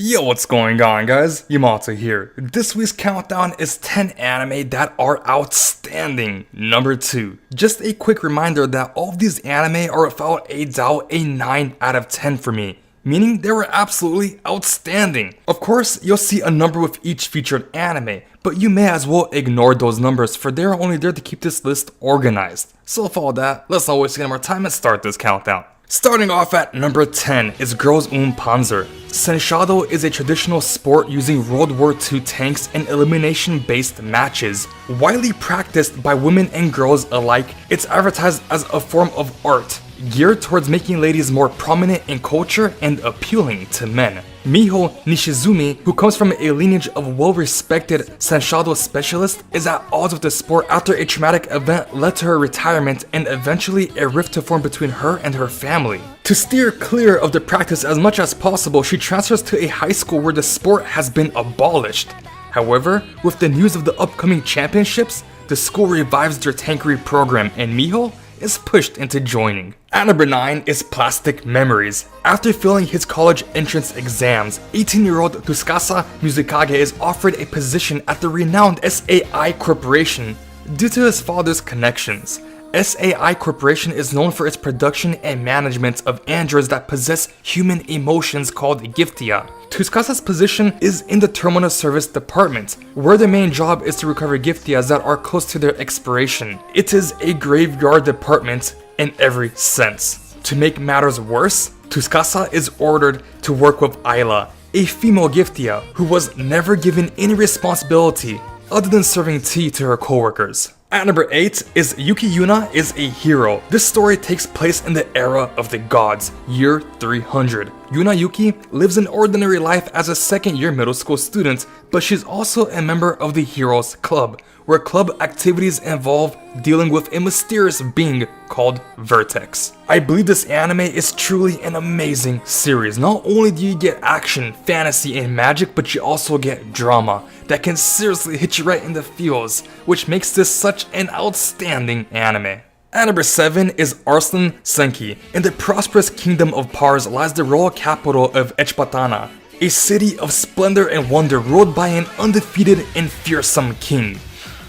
Yo, what's going on, guys? Yamato here. This week's countdown is 10 anime that are outstanding. Number 2. Just a quick reminder that all of these anime are without a doubt a 9 out of 10 for me, meaning they were absolutely outstanding. Of course, you'll see a number with each featured anime, but you may as well ignore those numbers for they are only there to keep this list organized. So with all that, let's not waste any more time and start this countdown. Starting off at number 10 is Girls Panzer. Senshado is a traditional sport using World War II tanks and elimination-based matches. Widely practiced by women and girls alike, it's advertised as a form of art, geared towards making ladies more prominent in culture and appealing to men. Miho Nishizumi, who comes from a lineage of well-respected Senshado specialists, is at odds with the sport after a traumatic event led to her retirement and eventually a rift to form between her and her family. To steer clear of the practice as much as possible, she transfers to a high school where the sport has been abolished. However, with the news of the upcoming championships, the school revives their tankery program and Miho is pushed into joining. At number 9 is Plastic Memories. After failing his college entrance exams, 18-year-old Tsukasa Mizukage is offered a position at the renowned SAI Corporation due to his father's connections. SAI Corporation is known for its production and management of androids that possess human emotions called Giftia. Tsukasa's position is in the Terminal Service Department, where the main job is to recover Giftias that are close to their expiration. It is a graveyard department in every sense. To make matters worse, Tsukasa is ordered to work with Ayla, a female Giftia who was never given any responsibility other than serving tea to her coworkers. At number 8 is Yuki Yuna is a hero. This story takes place in the era of the gods, year 300. Yuna Yuki lives an ordinary life as a second-year middle school student, but she's also a member of the Heroes Club, where club activities involve dealing with a mysterious being called Vertex. I believe this anime is truly an amazing series. Not only do you get action, fantasy, and magic, but you also get drama that can seriously hit you right in the feels, which makes this such an outstanding anime. At number 7 is Arslan Senki. In the prosperous kingdom of Pars lies the royal capital of Echbatana, a city of splendor and wonder ruled by an undefeated and fearsome king.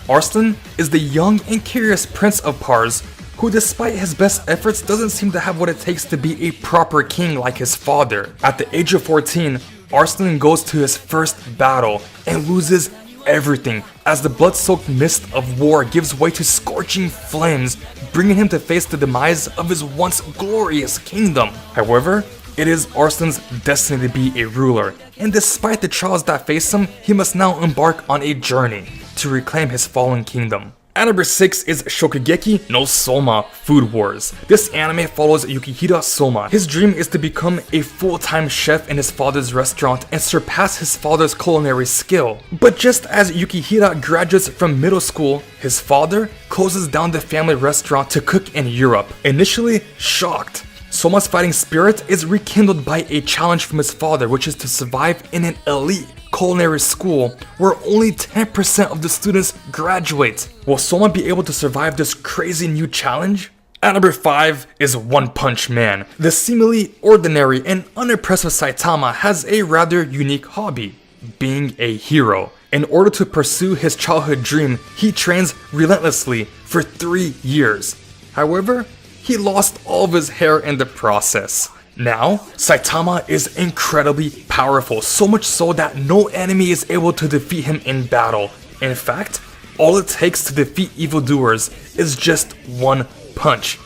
Arslan is the young and curious prince of Pars, who despite his best efforts doesn't seem to have what it takes to be a proper king like his father. At the age of 14, Arslan goes to his first battle and loses everything as the blood-soaked mist of war gives way to scorching flames, bringing him to face the demise of his once glorious kingdom. However, it is Arslan's destiny to be a ruler, and despite the trials that face him, he must now embark on a journey to reclaim his fallen kingdom. At number 6 is Shokugeki no Soma Food Wars. This anime follows Yukihira Soma. His dream is to become a full-time chef in his father's restaurant and surpass his father's culinary skill. But just as Yukihira graduates from middle school, his father closes down the family restaurant to cook in Europe. Initially shocked, Soma's fighting spirit is rekindled by a challenge from his father, which is to survive in an elite culinary school where only 10% of the students graduate. Will Soma be able to survive this crazy new challenge? At number 5 is One Punch Man. The seemingly ordinary and unimpressive Saitama has a rather unique hobby, being a hero. In order to pursue his childhood dream, he trains relentlessly for 3 years. However, he lost all of his hair in the process. Now, Saitama is incredibly powerful, so much so that no enemy is able to defeat him in battle. In fact, all it takes to defeat evildoers is just one punch.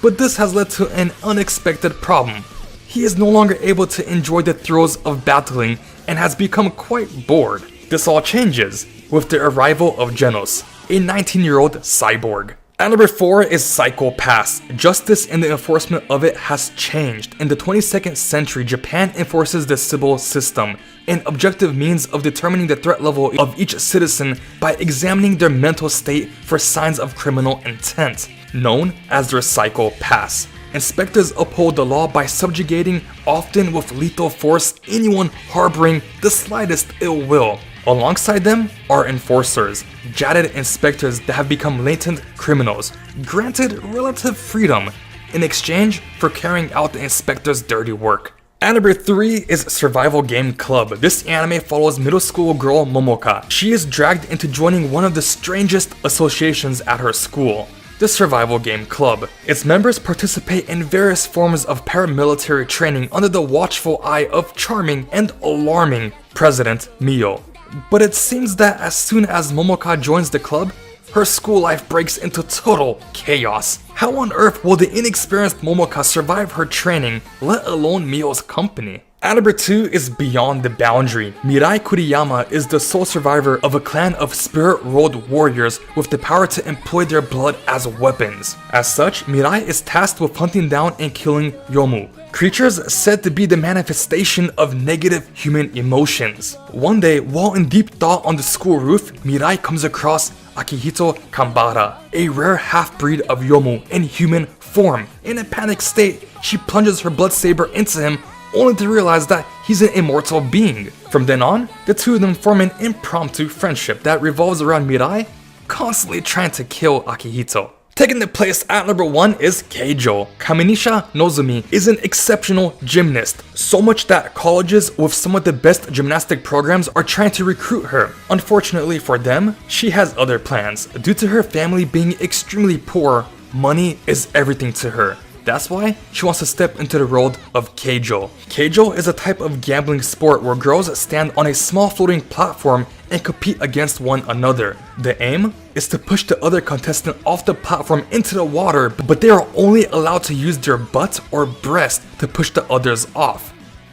But this has led to an unexpected problem. He is no longer able to enjoy the thrills of battling and has become quite bored. This all changes with the arrival of Genos, a 19-year-old cyborg. At number 4 is Psycho Pass. Justice and the enforcement of it has changed. In the 22nd century, Japan enforces the Sybil system, an objective means of determining the threat level of each citizen by examining their mental state for signs of criminal intent, known as their Psycho Pass. Inspectors uphold the law by subjugating, often with lethal force, anyone harboring the slightest ill will. Alongside them are enforcers, jaded inspectors that have become latent criminals, granted relative freedom in exchange for carrying out the inspector's dirty work. At number 3 is Survival Game Club. This anime follows middle school girl Momoka. She is dragged into joining one of the strangest associations at her school, the Survival Game Club. Its members participate in various forms of paramilitary training under the watchful eye of charming and alarming President Mio. But it seems that as soon as Momoka joins the club, her school life breaks into total chaos. How on earth will the inexperienced Momoka survive her training, let alone Mio's company? At number 2 is Beyond the Boundary. Mirai Kuriyama is the sole survivor of a clan of spirit-rolled warriors with the power to employ their blood as weapons. As such, Mirai is tasked with hunting down and killing Yomu, creatures said to be the manifestation of negative human emotions. One day, while in deep thought on the school roof, Mirai comes across Akihito Kambara, a rare half-breed of Yomu in human form. In a panicked state, she plunges her blood saber into him, only to realize that he's an immortal being. From then on, the two of them form an impromptu friendship that revolves around Mirai constantly trying to kill Akihito. Taking the place at number 1 is Keijo. Kaminisha Nozumi is an exceptional gymnast, so much that colleges with some of the best gymnastic programs are trying to recruit her. Unfortunately for them, she has other plans. Due to her family being extremely poor, money is everything to her. That's why she wants to step into the world of Keijo. Keijo is a type of gambling sport where girls stand on a small floating platform and compete against one another. The aim is to push the other contestant off the platform into the water, but they are only allowed to use their butt or breast to push the others off.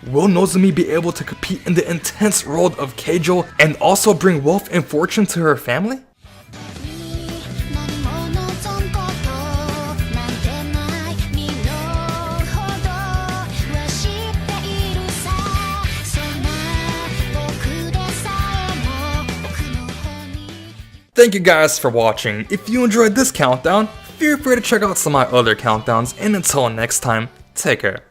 Will Nozumi be able to compete in the intense world of Keijo and also bring wealth and fortune to her family? Thank you guys for watching. If you enjoyed this countdown, feel free to check out some of my other countdowns, and until next time, take care.